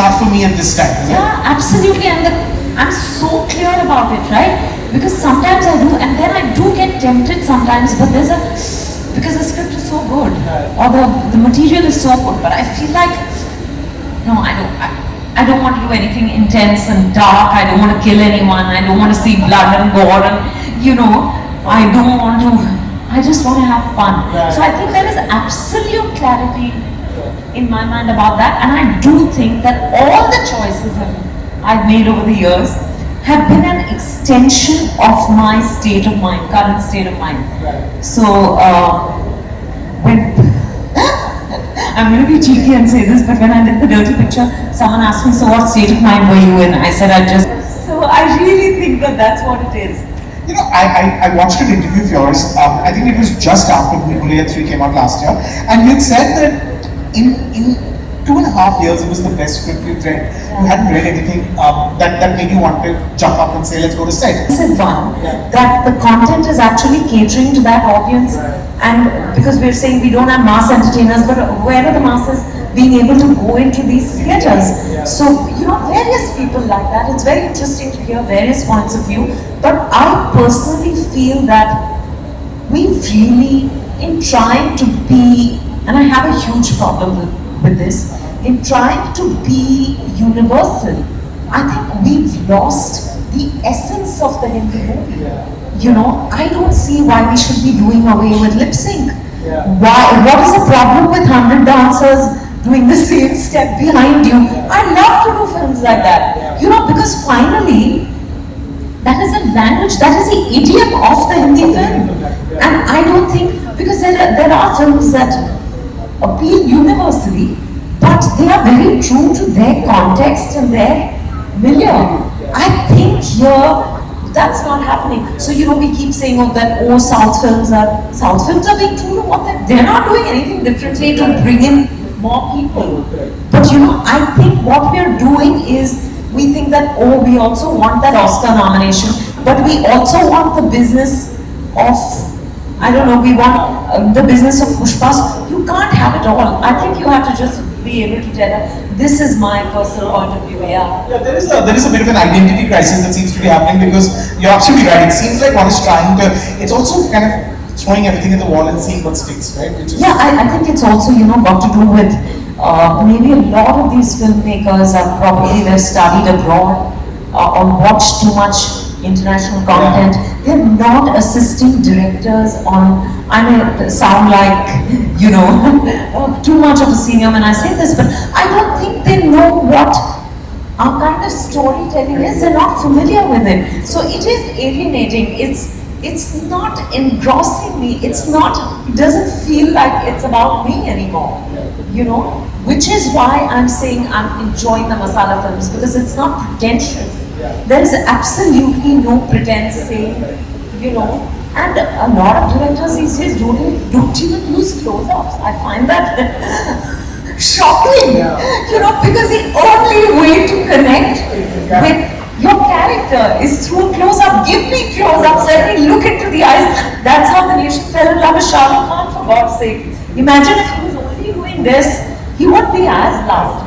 not for me at this time, is it? Yeah, absolutely. And I'm so clear about it, right? Because sometimes I do, and then I do get tempted sometimes, but because the script is so good, or the material is so good, but I feel like, no, I don't want to do anything intense and dark. I don't want to kill anyone. I don't want to see blood and gore, and I just want to have fun. So I think there is absolute clarity in my mind about that, and I do think that all the choices I've made over the years have been an extension of my state of mind, current state of mind. So when I'm going to be cheeky and say this, but when I did the dirty picture, someone asked me, so what state of mind were you in? I said, so I really think that that's what it is. You know, I watched an interview of yours. I think it was just after Bollywood 3 came out last year, and you said that in 2.5 years it was the best script you'd read. You hadn't read anything that made you want to jump up and say, let's go to set. This is one, that the content is actually catering to that audience, and because we're saying we don't have mass entertainers, but where are the masses being able to go into these theatres? So, various people like that. It's very interesting to hear various points of view, but I personally feel that we really, in trying to be, and I have a huge problem with this, in trying to be universal, I think we've lost the essence of the Hindi movie. I don't see why we should be doing away with lip sync. What is the problem with 100 dancers doing the same step behind you? I love to do films like that. Because finally, that is a language, that is the idiom of the Hindi film. And I don't think, because there are films that appeal universally, but they are very true to their context and their milieu. I think here, that's not happening. So, we keep saying South films are being true to what they're not doing anything differently to bring in more people. But I think what we're doing is, we think that, we also want that Oscar nomination, but we also want the business of, we want the business of Pushpas. You can't have it all. I think you have to just be able to tell her, this is my personal point of view. There is a bit of an identity crisis that seems to be happening, because you're absolutely right. It seems like one is trying to, it's also kind of throwing everything at the wall and seeing what sticks, right? I think it's also, got to do with maybe a lot of these filmmakers are probably, they've studied abroad or watched too much international content. They're not assistant directors on, I may sound like, too much of a senior when I say this, but I don't think they know what our kind of storytelling is. They're not familiar with it. So it is alienating. It's not engrossing me. It doesn't feel like it's about me anymore. Which is why I'm saying I'm enjoying the masala films, because it's not pretentious. There is absolutely no pretense saying, and a lot of directors these days don't even use close-ups. I find that shocking, because the only way to connect with your character is through close-up. Give me close-ups, let me look into the eyes. That's how the nation fell in love with Shah Rukh Khan, for God's sake. Imagine if he was only doing this, he wouldn't be as loved.